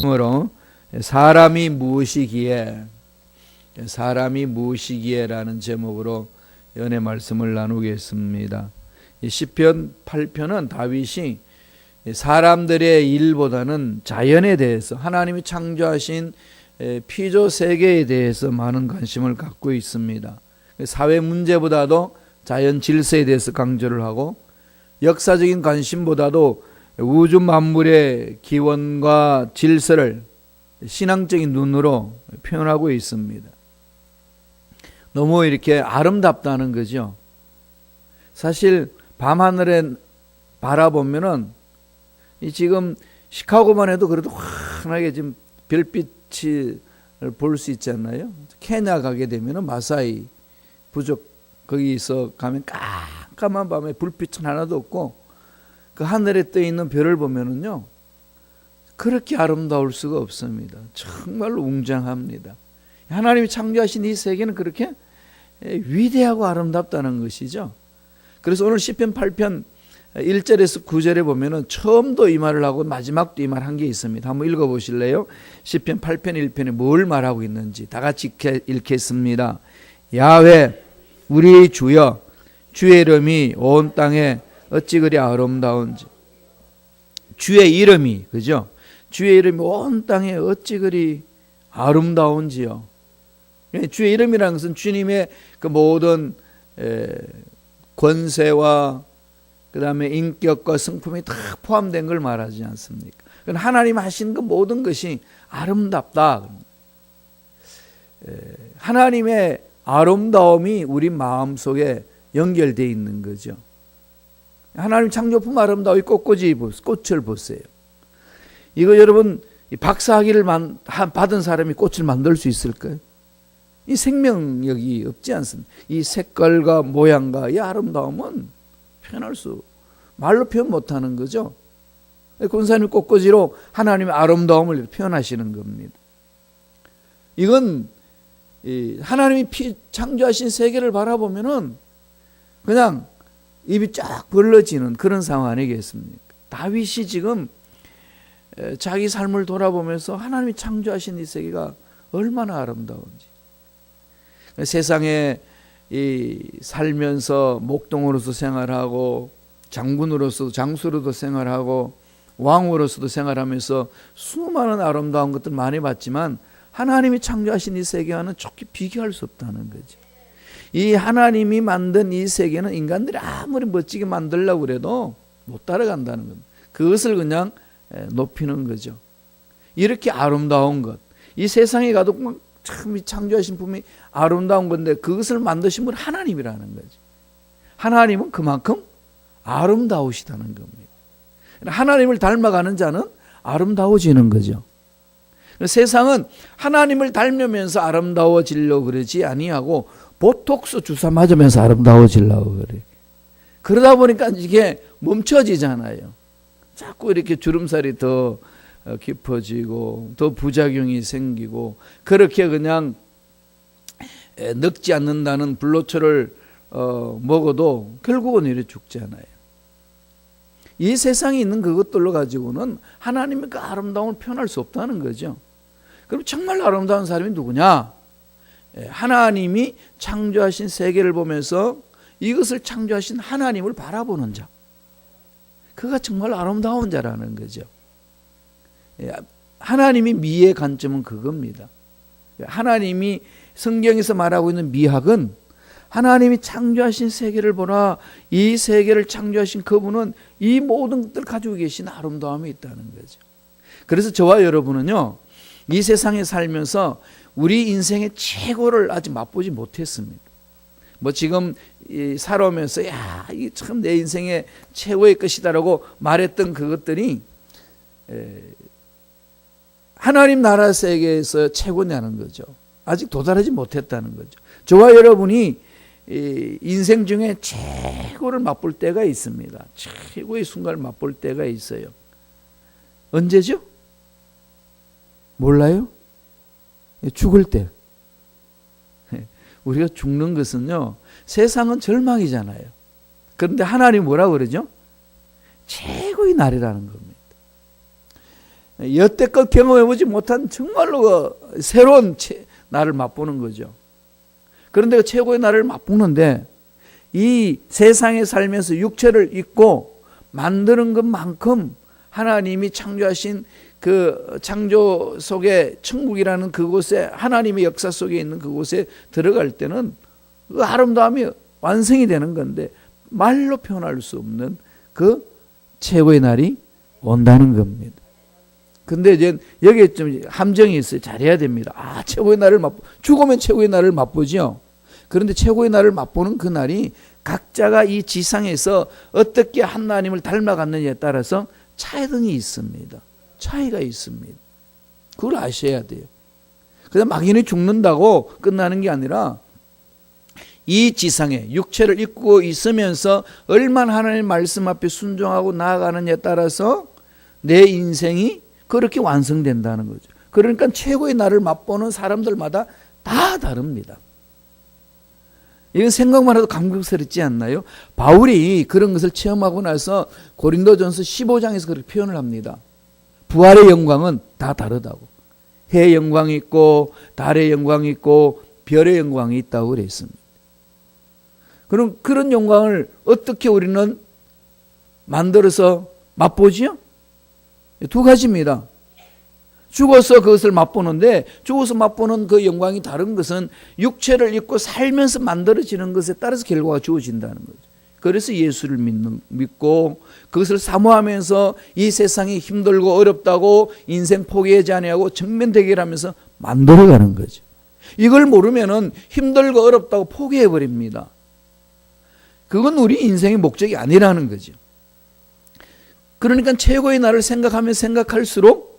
그러므로 사람이 무엇이기에라는 제목으로 연애 말씀을 나누겠습니다. 시편 8편은 다윗이 사람들의 일보다는 자연에 대해서, 하나님이 창조하신 피조 세계에 대해서 많은 관심을 갖고 있습니다. 사회 문제보다도 자연 질서에 대해서 강조를 하고, 역사적인 관심보다도 우주 만물의 기원과 질서를 신앙적인 눈으로 표현하고 있습니다. 너무 이렇게 아름답다는 거죠. 사실 밤하늘에 바라보면은 지금 시카고만 해도 그래도 환하게 지금 별빛을 볼 수 있잖아요. 케냐 가게 되면은 마사이 부족 거기서 가면 깜깜한 밤에 불빛은 하나도 없고 그 하늘에 떠 있는 별을 보면은요 그렇게 아름다울 수가 없습니다. 정말로 웅장합니다. 하나님이 창조하신 이 세계는 그렇게 위대하고 아름답다는 것이죠. 그래서 오늘 시편 8편 1절에서 9절에 보면은 처음도 이 말을 하고 마지막도 이 말 한 게 있습니다. 한번 읽어보실래요? 시편 8편 1편에 뭘 말하고 있는지 다 같이 읽겠습니다. 야훼 우리 주여, 주의 이름이 온 땅에 어찌 그리 아름다운지. 주의 이름이, 그죠? 주의 이름이 온 땅에 어찌 그리 아름다운지요. 주의 이름이라는 것은 주님의 그 모든 권세와 그 다음에 인격과 성품이 다 포함된 걸 말하지 않습니까? 하나님 하신 그 모든 것이 아름답다. 하나님의 아름다움이 우리 마음속에 연결되어 있는 거죠. 하나님 창조품 아름다움이 꽃을 보세요. 이거 여러분 박사학위를 받은 사람이 꽃을 만들 수 있을까요? 이 생명력이 없지 않습니까? 이 색깔과 모양과 이 아름다움은 말로 표현 못하는 거죠. 권사님 꽃꽂이로 하나님의 아름다움을 표현하시는 겁니다. 이건 하나님이 창조하신 세계를 바라보면은 그냥 입이 쫙 벌어지는 그런 상황 아니겠습니까? 다윗이 지금 자기 삶을 돌아보면서 하나님이 창조하신 이 세계가 얼마나 아름다운지, 세상에 살면서 목동으로서 생활하고 장군으로서 장수로도 생활하고 왕으로서도 생활하면서 수많은 아름다운 것들 많이 봤지만 하나님이 창조하신 이 세계와는 좋게 비교할 수 없다는 거죠. 이 하나님이 만든 이 세계는 인간들이 아무리 멋지게 만들려고 그래도 못 따라간다는 겁니다. 그것을 그냥 높이는 거죠. 이렇게 아름다운 것, 이 세상에 가도 참 창조하신 분이 아름다운 건데 그것을 만드신 분은 하나님이라는 거죠. 하나님은 그만큼 아름다우시다는 겁니다. 하나님을 닮아가는 자는 아름다워지는 거죠. 세상은 하나님을 닮으면서 아름다워지려고 그러지 아니하고 보톡스 주사 맞으면서 아름다워지려고 그래. 그러다 보니까 이게 멈춰지잖아요. 자꾸 이렇게 주름살이 더 깊어지고 더 부작용이 생기고, 그렇게 그냥 늙지 않는다는 불로초를 먹어도 결국은 이래 죽잖아요. 이 세상에 있는 그것들로 가지고는 하나님의 그 아름다움을 표현할 수 없다는 거죠. 그럼 정말 아름다운 사람이 누구냐? 하나님이 창조하신 세계를 보면서 이것을 창조하신 하나님을 바라보는 자, 그가 정말 아름다운 자라는 거죠. 하나님이 미의 관점은 그겁니다. 하나님이 성경에서 말하고 있는 미학은 하나님이 창조하신 세계를 보나 이 세계를 창조하신 그분은 이 모든 것들을 가지고 계신 아름다움이 있다는 거죠. 그래서 저와 여러분은요, 이 세상에 살면서 우리 인생의 최고를 아직 맛보지 못했습니다. 뭐 지금 살아오면서 이게 참 내 인생의 최고의 것이다라고 말했던 그것들이 하나님 나라 세계에서 최고냐는 거죠. 아직 도달하지 못했다는 거죠. 저와 여러분이 인생 중에 최고를 맛볼 때가 있습니다. 최고의 순간을 맛볼 때가 있어요. 언제죠? 몰라요? 죽을 때. 우리가 죽는 것은요, 세상은 절망이잖아요. 그런데 하나님 뭐라고 그러죠? 최고의 날이라는 겁니다. 여태껏 경험해보지 못한 정말로 새로운 날을 맛보는 거죠. 그런데 그 최고의 날을 맛보는데 이 세상에 살면서 육체를 입고 만드는 것만큼 하나님이 창조하신 그 창조 속에 천국이라는 그곳에 하나님의 역사 속에 있는 그곳에 들어갈 때는 그 아름다움이 완성이 되는 건데 말로 표현할 수 없는 그 최고의 날이 온다는 겁니다. 근데 이제 여기에 좀 함정이 있어요. 잘해야 됩니다. 최고의 날을 죽으면 최고의 날을 맛보죠. 그런데 최고의 날을 맛보는 그 날이 각자가 이 지상에서 어떻게 하나님을 닮아갔느냐에 따라서 차이등이 있습니다. 차이가 있습니다. 그걸 아셔야 돼요. 그냥 막연히 죽는다고 끝나는 게 아니라 이 지상에 육체를 입고 있으면서 얼마나 하나님의 말씀 앞에 순종하고 나아가느냐에 따라서 내 인생이 그렇게 완성된다는 거죠. 그러니까 최고의 날을 맛보는 사람들마다 다 다릅니다. 이건 생각만 해도 감격스럽지 않나요? 바울이 그런 것을 체험하고 나서 고린도전서 15장에서 그렇게 표현을 합니다. 부활의 영광은 다 다르다고. 해의 영광이 있고 달의 영광이 있고 별의 영광이 있다고 그랬습니다. 그럼 그런 영광을 어떻게 우리는 만들어서 맛보지요? 두 가지입니다. 죽어서 그것을 맛보는데 죽어서 맛보는 그 영광이 다른 것은 육체를 입고 살면서 만들어지는 것에 따라서 결과가 주어진다는 거죠. 그래서 예수를 믿고 그것을 사모하면서 이 세상이 힘들고 어렵다고 인생 포기하지 아니하고 정면 대결하면서 만들어가는 거죠. 이걸 모르면은 힘들고 어렵다고 포기해버립니다. 그건 우리 인생의 목적이 아니라는 거죠. 그러니까 최고의 날을 생각하면 생각할수록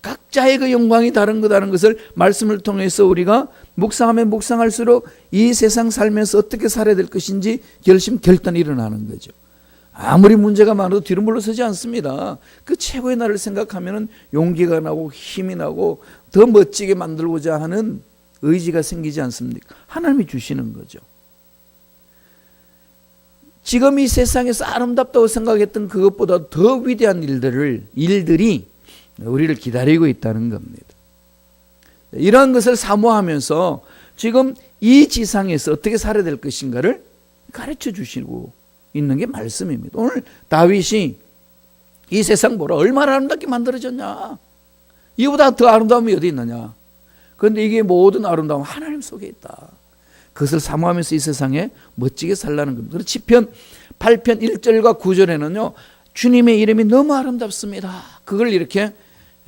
각자의 그 영광이 다른 거다는 것을 말씀을 통해서 우리가 묵상하면 묵상할수록 이 세상 살면서 어떻게 살아야 될 것인지 결단이 일어나는 거죠. 아무리 문제가 많아도 뒤로 물러서지 않습니다. 그 최고의 날을 생각하면 용기가 나고 힘이 나고 더 멋지게 만들고자 하는 의지가 생기지 않습니까? 하나님이 주시는 거죠. 지금 이 세상에서 아름답다고 생각했던 그것보다 더 위대한 일들이 우리를 기다리고 있다는 겁니다. 이런 것을 사모하면서 지금 이 지상에서 어떻게 살아야 될 것인가를 가르쳐 주시고 있는 게 말씀입니다. 오늘 다윗이 이 세상 보라 얼마나 아름답게 만들어졌냐. 이보다 더 아름다움이 어디 있느냐. 그런데 이게 모든 아름다움 하나님 속에 있다. 그것을 사모하면서 이 세상에 멋지게 살라는 겁니다. 그래서 시편 8편 1절과 9절에는요. 주님의 이름이 너무 아름답습니다. 그걸 이렇게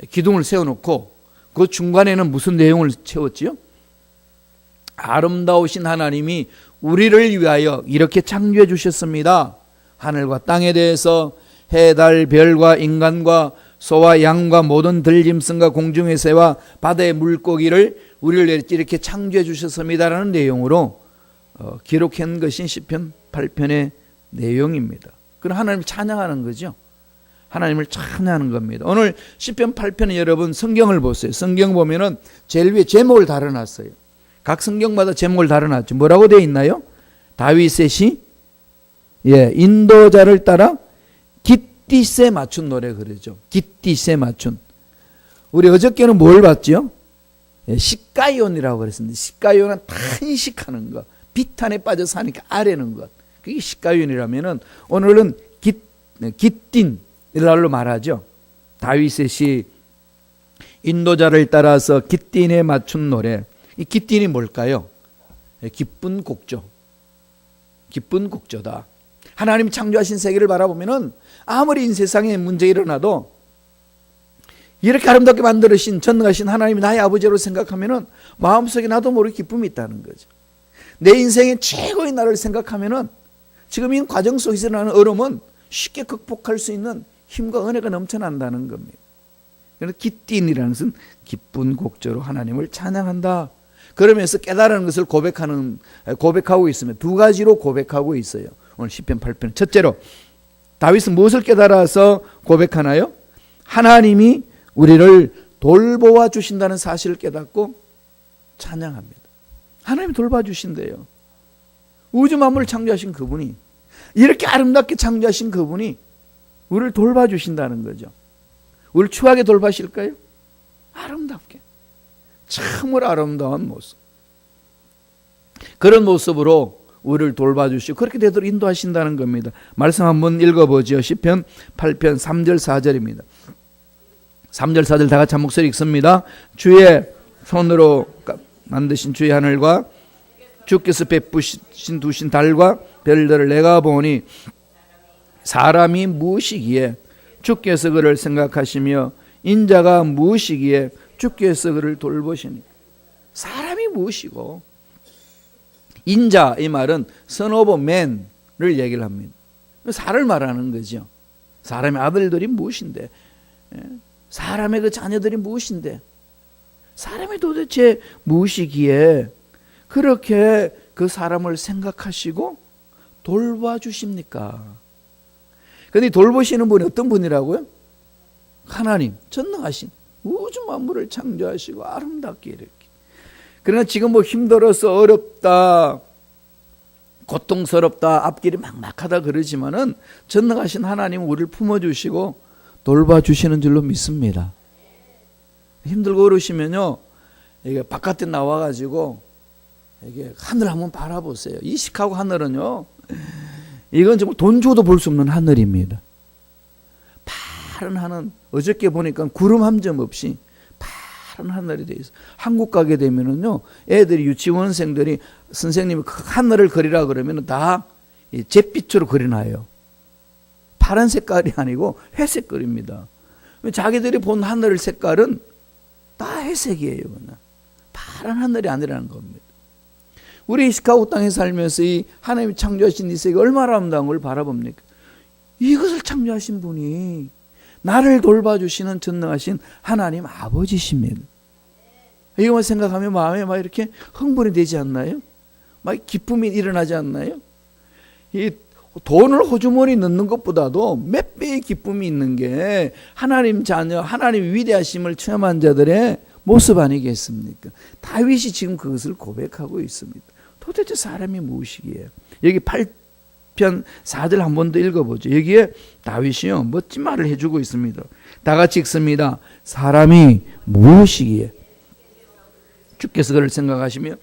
기둥을 세워놓고 그 중간에는 무슨 내용을 채웠지요? 아름다우신 하나님이 우리를 위하여 이렇게 창조해 주셨습니다. 하늘과 땅에 대해서 해, 달, 별과 인간과 소와 양과 모든 들짐승과 공중의 새와 바다의 물고기를 우리를 이렇게 창조해 주셨습니다라는 내용으로 기록한 것이 시편 8편의 내용입니다. 그럼 하나님을 찬양하는 거죠. 하나님을 찬양하는 겁니다. 오늘 시편 8편은 여러분 성경을 보세요. 성경 보면은 제일 위에 제목을 달아놨어요. 각 성경마다 제목을 달아놨죠. 뭐라고 되어 있나요? 다윗의 시, 인도자를 따라 깃딧에 맞춘 노래 그러죠. 깃딧에 맞춘. 우리 어저께는 뭘 봤죠? 시가연이라고 그랬습니다. 시가연은 탄식하는 것, 비탄에 빠져 사니까 아래는 것. 그게 시가연이라면은 오늘은 깃딘이라고 말하죠. 다윗의 시 인도자를 따라서 깃딘에 맞춘 노래. 이 깃딘이 뭘까요? 기쁜 곡조. 기쁜 곡조다. 하나님 창조하신 세계를 바라보면은 아무리 이 세상에 문제 일어나도 이렇게 아름답게 만들으신 전능하신 하나님이 나의 아버지로 생각하면은 마음속에 나도 모르게 기쁨이 있다는 거죠. 내 인생의 최고의 날을 생각하면은 지금 이 과정 속에서 나는 어려움은 쉽게 극복할 수 있는 힘과 은혜가 넘쳐난다는 겁니다. 그래서 깃딘이라는 것은 기쁜 곡조로 하나님을 찬양한다. 그러면서 깨달은 것을 고백하고 있으면 두 가지로 고백하고 있어요. 오늘 시편 8편. 첫째로 다윗은 무엇을 깨달아서 고백하나요? 하나님이 우리를 돌보아 주신다는 사실을 깨닫고 찬양합니다. 하나님이 돌봐주신대요. 우주 만물을 창조하신 그분이, 이렇게 아름답게 창조하신 그분이 우리를 돌봐주신다는 거죠. 우리를 추하게 돌보실까요? 아름답게. 참으로 아름다운 모습. 그런 모습으로 우리를 돌봐주시고 그렇게 되도록 인도하신다는 겁니다. 말씀 한번 읽어보죠. 시편 8편 3절 4절입니다. 3절 4절 다 같이 한 목소리 읽습니다. 주의 손으로 만드신 주의 하늘과 주께서 베푸신 두신 달과 별들을 내가 보니 사람이 무엇이기에 주께서 그를 생각하시며 인자가 무엇이기에 주께서 그를 돌보시니. 사람이 무엇이고 인자, 이 말은 son of man을 얘기를 합니다. 사람을 말하는 거죠. 사람의 아들들이 무엇인데, 사람의 그 자녀들이 무엇인데, 사람이 도대체 무엇이기에 그렇게 그 사람을 생각하시고 돌봐주십니까? 그런데 돌보시는 분이 어떤 분이라고요? 하나님, 전능하신 우주 만물을 창조하시고 아름답게 이렇게. 그러나 지금 뭐 힘들어서 어렵다, 고통스럽다, 앞길이 막막하다 그러지만은 전능하신 하나님은 우리를 품어주시고 돌봐주시는 줄로 믿습니다. 힘들고 어려우시면요, 이게 바깥에 나와가지고 이게 하늘 한번 바라보세요. 이 시카고 하늘은요, 이건 정말 돈 줘도 볼 수 없는 하늘입니다. 파란 하늘, 어저께 보니까 구름 한 점 없이 파란 하늘이 돼 있어. 한국 가게 되면은요, 애들이 유치원생들이 선생님이 하늘을 그리라 그러면은 다 잿빛으로 그려놔요. 파란 색깔이 아니고 회색 그립니다. 자기들이 본 하늘 색깔은 다 회색이에요. 그냥 파란 하늘이 아니라는 겁니다. 우리 시카고 땅에 살면서 이 하나님이 창조하신 이 세계 얼마나 아름다운 걸 바라봅니까? 이것을 창조하신 분이 나를 돌봐주시는 전능하신 하나님 아버지십니다. 이것만 생각하면 마음에 막 이렇게 흥분이 되지 않나요? 막 기쁨이 일어나지 않나요? 이 돈을 호주머니 넣는 것보다도 몇 배의 기쁨이 있는 게 하나님 자녀, 하나님 위대하심을 체험한 자들의 모습 아니겠습니까? 다윗이 지금 그것을 고백하고 있습니다. 도대체 사람이 무엇이기에? 여기 8편 4절 한 번 더 읽어보죠. 여기에 다윗이요, 멋진 말을 해주고 있습니다. 다 같이 읽습니다. 사람이 무엇이기에 주께서 그를 생각하시며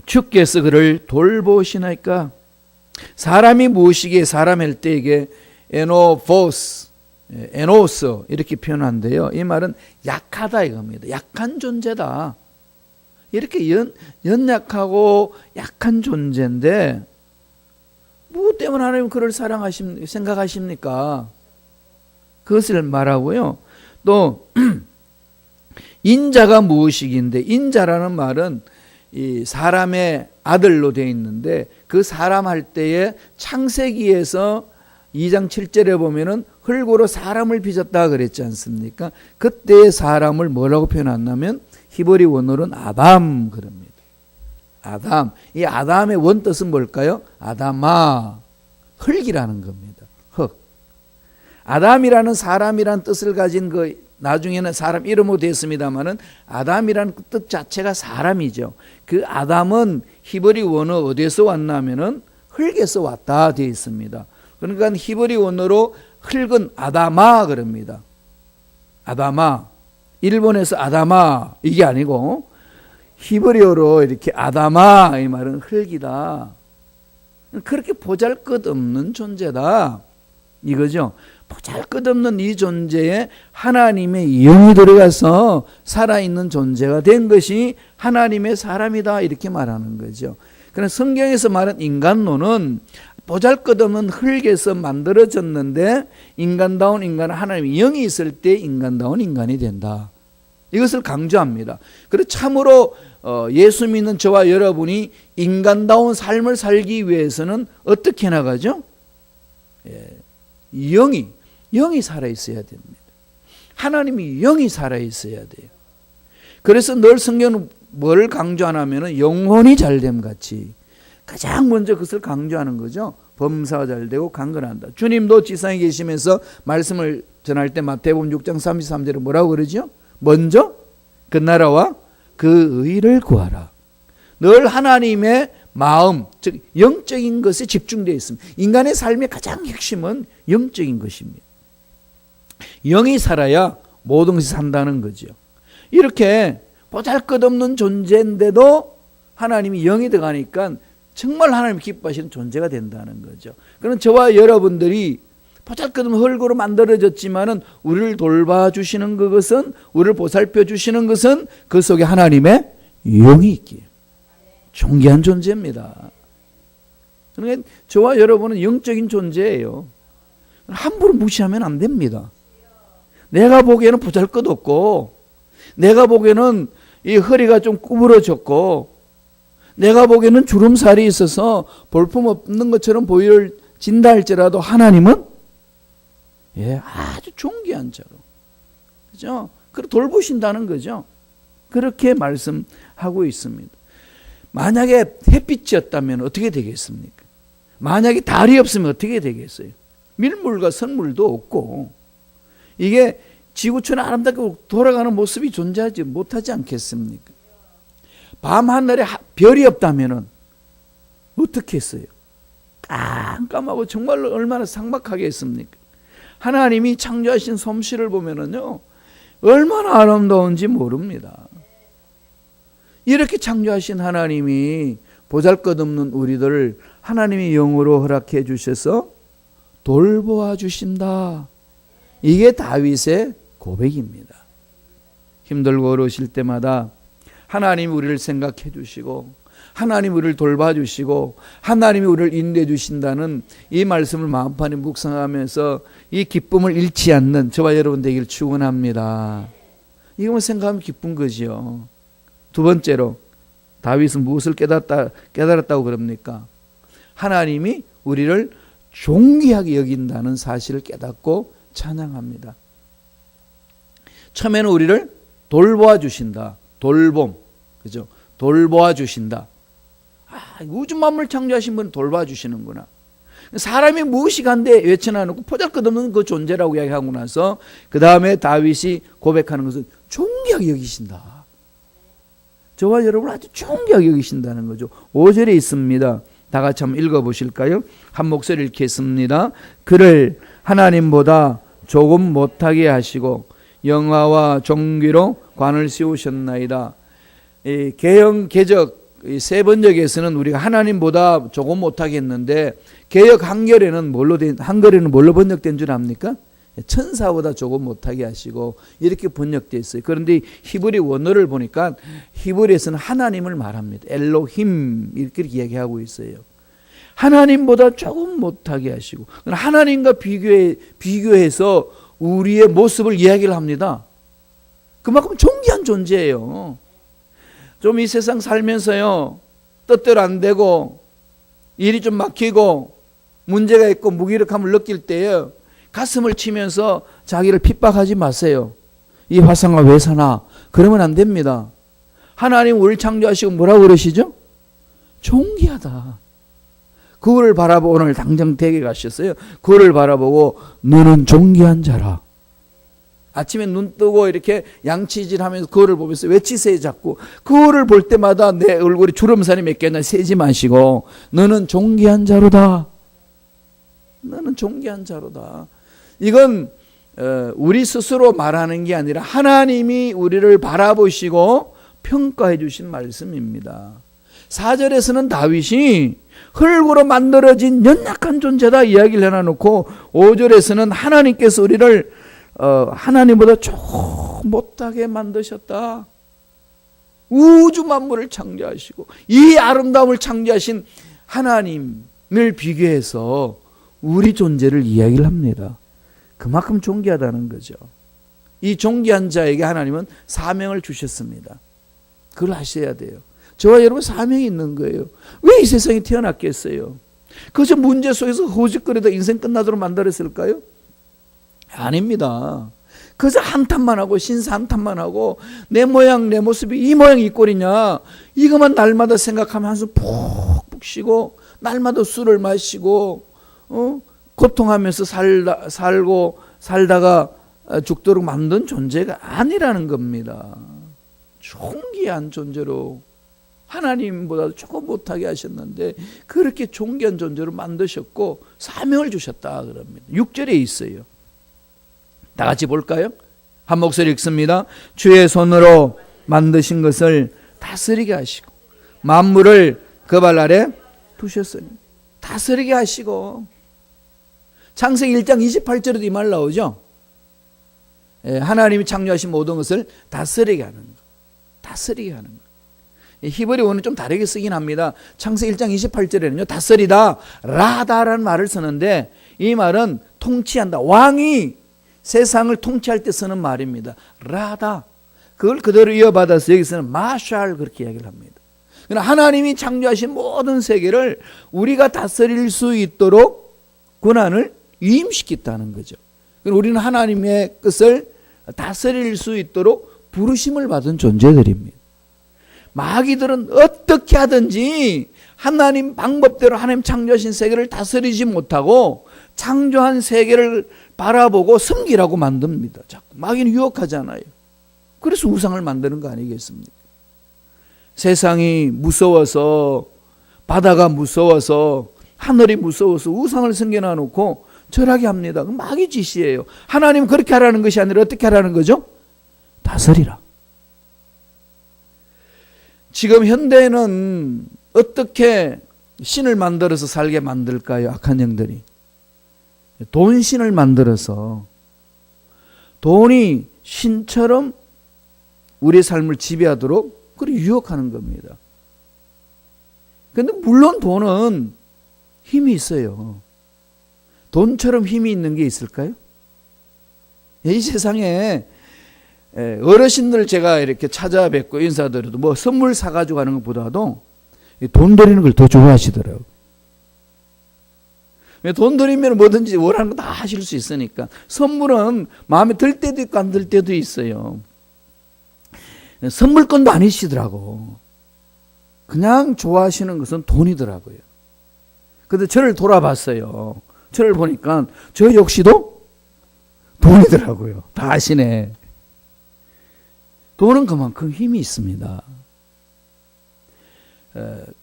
주께서 그를 돌보시나이까. 사람이 무엇이기에 사람 할 때 이게 에노포스, 에노스 이렇게 표현한대요. 이 말은 약하다 이겁니다. 약한 존재다. 이렇게 연약하고 약한 존재인데 무엇 때문에 하나님 그를 생각하십니까? 그것을 말하고요. 또 인자가 무엇이긴데, 인자라는 말은 이 사람의 아들로 되어 있는데 그 사람 할 때에 창세기에서 2장 7절에 보면은 흙으로 사람을 빚었다 그랬지 않습니까? 그때의 사람을 뭐라고 표현했냐면 히브리 원어로는 아담 그럽니다. 아담. 이 아담의 원뜻은 뭘까요? 아담아, 흙이라는 겁니다. 흙. 아담이라는 사람이라는 뜻을 가진 그 나중에는 사람 이름으로 됐습니다만은 아담이라는 뜻 자체가 사람이죠. 그 아담은 히브리 원어 어디에서 왔냐면은 흙에서 왔다 되어 있습니다. 그러니까 히브리 원어로 흙은 아다마 그럽니다. 아다마. 일본에서 아다마 이게 아니고 히브리어로 이렇게 아다마 이 말은 흙이다. 그렇게 보잘것없는 존재다 이거죠. 보잘것없는 이 존재에 하나님의 영이 들어가서 살아있는 존재가 된 것이 하나님의 사람이다 이렇게 말하는 거죠. 그러나 성경에서 말한 인간론은 보잘것없는 흙에서 만들어졌는데 인간다운 인간은 하나님의 영이 있을 때 인간다운 인간이 된다. 이것을 강조합니다. 그래서 참으로 예수 믿는 저와 여러분이 인간다운 삶을 살기 위해서는 어떻게 나가죠? 영이 살아있어야 됩니다. 하나님이 영이 살아있어야 돼요. 그래서 늘 성경은 뭘 강조하냐면 영혼이 잘됨 같이 가장 먼저 그것을 강조하는 거죠. 범사가 잘되고 강건한다. 주님도 지상에 계시면서 말씀을 전할 때 마태복음 6장 33절에 뭐라고 그러죠? 먼저 그 나라와 그 의를 구하라. 늘 하나님의 마음, 즉 영적인 것에 집중되어 있습니다. 인간의 삶의 가장 핵심은 영적인 것입니다. 영이 살아야 모든 것이 산다는 거죠. 이렇게 보잘것없는 존재인데도 하나님이 영이 들어가니까 정말 하나님 기뻐하시는 존재가 된다는 거죠. 그럼 저와 여러분들이 보잘것없는 흙으로 만들어졌지만은 우리를 돌봐주시는 그것은, 우리를 보살펴주시는 것은 그 속에 하나님의 영이 있기에 존귀한 존재입니다. 그러니까 저와 여러분은 영적인 존재예요. 함부로 무시하면 안 됩니다. 내가 보기에는 보잘것없고, 내가 보기에는 이 허리가 좀 구부러졌고, 내가 보기에는 주름살이 있어서 볼품없는 것처럼 보여진다 할지라도 하나님은 아주 존귀한 자로, 그죠? 그걸 돌보신다는 거죠. 그렇게 말씀하고 있습니다. 만약에 햇빛이었다면 어떻게 되겠습니까? 만약에 달이 없으면 어떻게 되겠어요? 밀물과 선물도 없고, 이게 지구촌에 아름답게 돌아가는 모습이 존재하지 못하지 않겠습니까? 밤하늘에 별이 없다면 어떻게 했어요? 깜깜하고 정말로 얼마나 삭막하게 했습니까? 하나님이 창조하신 솜씨를 보면은요, 얼마나 아름다운지 모릅니다. 이렇게 창조하신 하나님이 보잘것없는 우리들을 하나님의 영으로 허락해 주셔서 돌보아 주신다. 이게 다윗의 고백입니다. 힘들고 어려우실 때마다 하나님이 우리를 생각해 주시고, 하나님이 우리를 돌봐주시고, 하나님이 우리를 인도해 주신다는 이 말씀을 마음판에 묵상하면서 이 기쁨을 잃지 않는 저와 여러분 되기를 축원합니다. 이것만 생각하면 기쁜 거지요. 두 번째로 다윗은 무엇을 깨달았다고 그럽니까? 하나님이 우리를 존귀하게 여긴다는 사실을 깨닫고 찬양합니다. 처음에는 우리를 돌보아 주신다. 돌봄, 그죠? 돌보아 주신다. 우주 만물 창조하신 분은 돌봐 주시는구나. 사람이 무엇이 간데 외쳐놔놓고 보잘것없는 그 존재라고 이야기하고 나서 그 다음에 다윗이 고백하는 것은 존귀하게 여기신다. 저와 여러분을 아주 존귀하게 여기신다는 거죠. 5절에 있습니다. 다 같이 한번 읽어보실까요? 한 목소리 읽겠습니다. 그를 하나님보다 조금 못하게 하시고 영화와 존귀로 관을 씌우셨나이다. 개역 개적 세 번역에서는 우리가 하나님보다 조금 못하게 했는데, 개역 한글에는 뭘로 번역된 줄 압니까? 천사보다 조금 못하게 하시고 이렇게 번역되어 있어요. 그런데 히브리 원어를 보니까 히브리에서는 하나님을 말합니다. 엘로힘 이렇게 이야기하고 있어요. 하나님보다 조금 못하게 하시고, 하나님과 비교해서 우리의 모습을 이야기를 합니다. 그만큼 존귀한 존재예요. 좀 이 세상 살면서요, 뜻대로 안 되고 일이 좀 막히고 문제가 있고 무기력함을 느낄 때에 가슴을 치면서 자기를 핍박하지 마세요. 이 화상화 왜 사나? 그러면 안 됩니다. 하나님 우리를 창조하시고 뭐라고 그러시죠? 존귀하다. 그거를 바라보고, 오늘 당장 댁에 가셨어요. 그거를 바라보고 너는 존귀한 자라. 아침에 눈 뜨고 이렇게 양치질하면서 그거를 보면서 외치세요. 자꾸 그거를 볼 때마다 내 얼굴에 주름살이 몇 개나 세지 마시고 너는 존귀한 자로다. 너는 존귀한 자로다. 이건 우리 스스로 말하는 게 아니라 하나님이 우리를 바라보시고 평가해 주신 말씀입니다. 4절에서는 다윗이 흙으로 만들어진 연약한 존재다 이야기를 해놔놓고 5절에서는 하나님께서 우리를 하나님보다 조금 못하게 만드셨다. 우주 만물을 창조하시고 이 아름다움을 창조하신 하나님을 비교해서 우리 존재를 이야기를 합니다. 그만큼 존귀하다는 거죠. 이 존귀한 자에게 하나님은 사명을 주셨습니다. 그걸 아셔야 돼요. 저와 여러분 사명이 있는 거예요. 왜 이 세상에 태어났겠어요? 그저 문제 속에서 허짓거리다 인생 끝나도록 만들었을까요? 아닙니다. 그저 한탄만 하고 신사 한탄만 하고 내 모양 내 모습이 이 모양 이 꼴이냐, 이것만 날마다 생각하면 한숨 푹푹 쉬고 날마다 술을 마시고 고통하면서 살다가 죽도록 만든 존재가 아니라는 겁니다. 존귀한 존재로 하나님보다 조금 못하게 하셨는데 그렇게 존귀한 존재로 만드셨고 사명을 주셨다 그럽니다. 6절에 있어요. 다 같이 볼까요? 한 목소리 읽습니다. 주의 손으로 만드신 것을 다스리게 하시고 만물을 그 발 아래 두셨으니. 다스리게 하시고. 창세기 1장 28절에도 이 말 나오죠. 하나님이 창조하신 모든 것을 다스리게 하는 것. 다스리게 하는 것. 히브리어는 좀 다르게 쓰긴 합니다. 창세기 1장 28절에는요. 다스리다, 라다라는 말을 쓰는데 이 말은 통치한다. 왕이 세상을 통치할 때 쓰는 말입니다. 라다. 그걸 그대로 이어받아서 여기서는 마샬 그렇게 이야기를 합니다. 그러나 하나님이 창조하신 모든 세계를 우리가 다스릴 수 있도록 권한을 위임시켰다는 거죠. 우리는 하나님의 것을 다스릴 수 있도록 부르심을 받은 존재들입니다. 마귀들은 어떻게 하든지 하나님 방법대로 하나님 창조하신 세계를 다스리지 못하고 창조한 세계를 바라보고 섬기라고 만듭니다. 자꾸 마귀는 유혹하잖아요. 그래서 우상을 만드는 거 아니겠습니까? 세상이 무서워서, 바다가 무서워서, 하늘이 무서워서 우상을 섬겨놔 놓고 절하게 합니다. 그건 마귀 짓이에요. 하나님은 그렇게 하라는 것이 아니라 어떻게 하라는 거죠? 다스리라. 지금 현대에는 어떻게 신을 만들어서 살게 만들까요? 악한 영들이. 돈신을 만들어서 돈이 신처럼 우리의 삶을 지배하도록 그렇게 유혹하는 겁니다. 그런데 물론 돈은 힘이 있어요. 돈처럼 힘이 있는 게 있을까요? 이 세상에 어르신들 제가 이렇게 찾아뵙고 인사드려도 뭐 선물 사가지고 가는 것보다도 돈 들이는 걸 더 좋아하시더라고요. 돈 들이면 뭐든지 원하는 거 다 하실 수 있으니까. 선물은 마음에 들 때도 있고 안 들 때도 있어요. 선물권도 아니시더라고. 그냥 좋아하시는 것은 돈이더라고요. 근데 저를 돌아봤어요. 저를 보니까 저 역시도 돈이더라고요. 다 아시네. 돈은 그만큼 힘이 있습니다.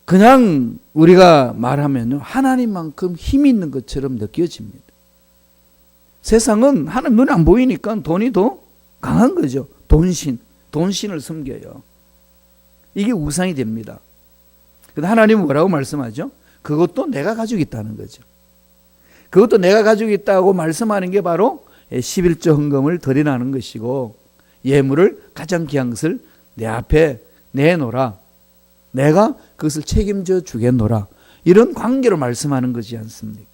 그냥 우리가 말하면요, 하나님만큼 힘이 있는 것처럼 느껴집니다. 세상은 하나님 눈에 안 보이니까 돈이 더 강한 거죠. 돈신을 섬겨요. 이게 우상이 됩니다. 근데 하나님은 뭐라고 말씀하죠? 그것도 내가 가지고 있다는 거죠. 그것도 내가 가지고 있다고 말씀하는 게 바로 11조 헌금을 드리라는 것이고, 예물을 가장 귀한 것을 내 앞에 내놓으라. 내가 그것을 책임져 주겠노라. 이런 관계로 말씀하는 거지 않습니까?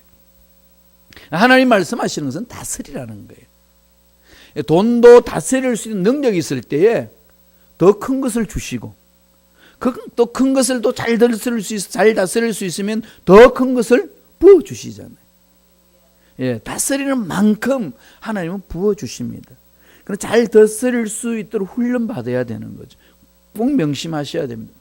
하나님 말씀하시는 것은 다스리라는 거예요. 돈도 다스릴 수 있는 능력이 있을 때에 더 큰 것을 주시고, 또 큰 것을 또 잘 다스릴 수 있으면 더 큰 것을 부어주시잖아요. 예, 다스리는 만큼 하나님은 부어주십니다. 그럼 잘 다스릴 수 있도록 훈련받아야 되는 거죠. 꼭 명심하셔야 됩니다.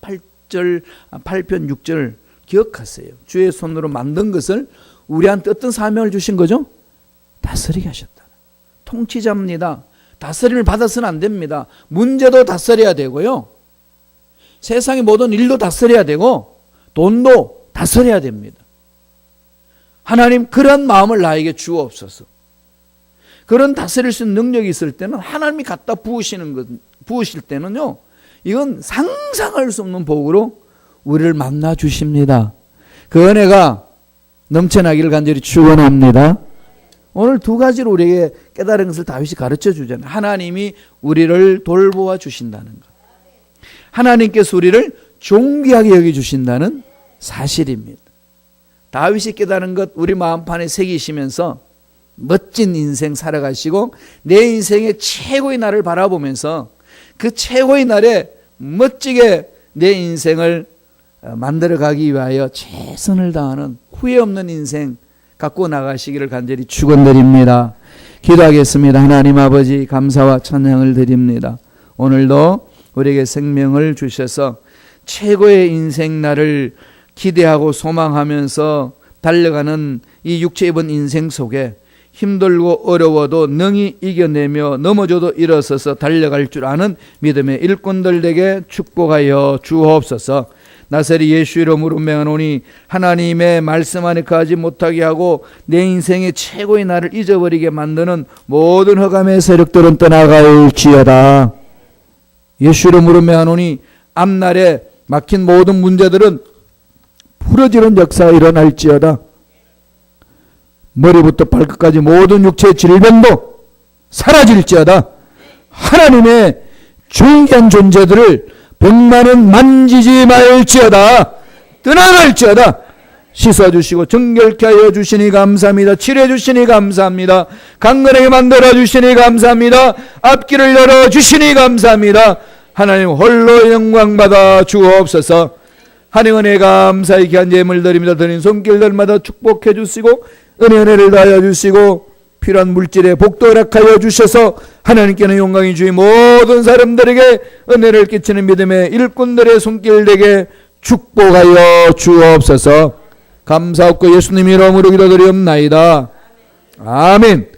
8편 6절 기억하세요. 주의 손으로 만든 것을 우리한테 어떤 사명을 주신 거죠? 다스리게 하셨다. 통치자입니다. 다스림을 받아서는 안 됩니다. 문제도 다스려야 되고요. 세상의 모든 일도 다스려야 되고 돈도 다스려야 됩니다. 하나님 그런 마음을 나에게 주옵소서. 그런 다스릴 수 있는 능력이 있을 때는 하나님이 갖다 부으실 때는요, 이건 상상할 수 없는 복으로 우리를 만나 주십니다. 그 은혜가 넘쳐나기를 간절히 축원합니다. 오늘 두 가지로 우리에게 깨달은 것을 다윗이 가르쳐 주잖아요. 하나님이 우리를 돌보아 주신다는 것, 하나님께서 우리를 존귀하게 여겨 주신다는 사실입니다. 다윗이 깨달은 것 우리 마음판에 새기시면서 멋진 인생 살아가시고 내 인생의 최고의 날을 바라보면서 그 최고의 날에 멋지게 내 인생을 만들어가기 위하여 최선을 다하는 후회 없는 인생 갖고 나가시기를 간절히 축원드립니다. 기도하겠습니다. 하나님 아버지 감사와 찬양을 드립니다. 오늘도 우리에게 생명을 주셔서 최고의 인생 날을 기대하고 소망하면서 달려가는 이 육체 입은 인생 속에 힘들고 어려워도 능히 이겨내며 넘어져도 일어서서 달려갈 줄 아는 믿음의 일꾼들에게 축복하여 주옵소서. 나사렛 예수 이름으로 명하노니 하나님의 말씀 안에 거하지 못하게 하고 내 인생의 최고의 날을 잊어버리게 만드는 모든 흑암의 세력들은 떠나갈지어다. 예수 이름으로 명하노니 앞날에 막힌 모든 문제들은 풀어지는 역사가 일어날지어다. 머리부터 발끝까지 모든 육체의 질병도 사라질지어다. 하나님의 존귀한 존재들을 병만은 만지지 말지어다. 떠나갈지어다. 씻어주시고 정결케 하여 주시니 감사합니다. 치료해 주시니 감사합니다. 강건하게 만들어 주시니 감사합니다. 앞길을 열어 주시니 감사합니다. 하나님 홀로 영광 받아 주옵소서. 하나님 은혜 감사히 귀한 예물 드립니다. 드린 손길들마다 축복해 주시고 은혜를 다하여 주시고 필요한 물질에 복도 허락하여 주셔서 하나님께는 영광이 주의 모든 사람들에게 은혜를 끼치는 믿음의 일꾼들의 손길 되게 축복하여 주옵소서. 감사하고 예수님 이름으로 기도드리옵나이다. 아멘.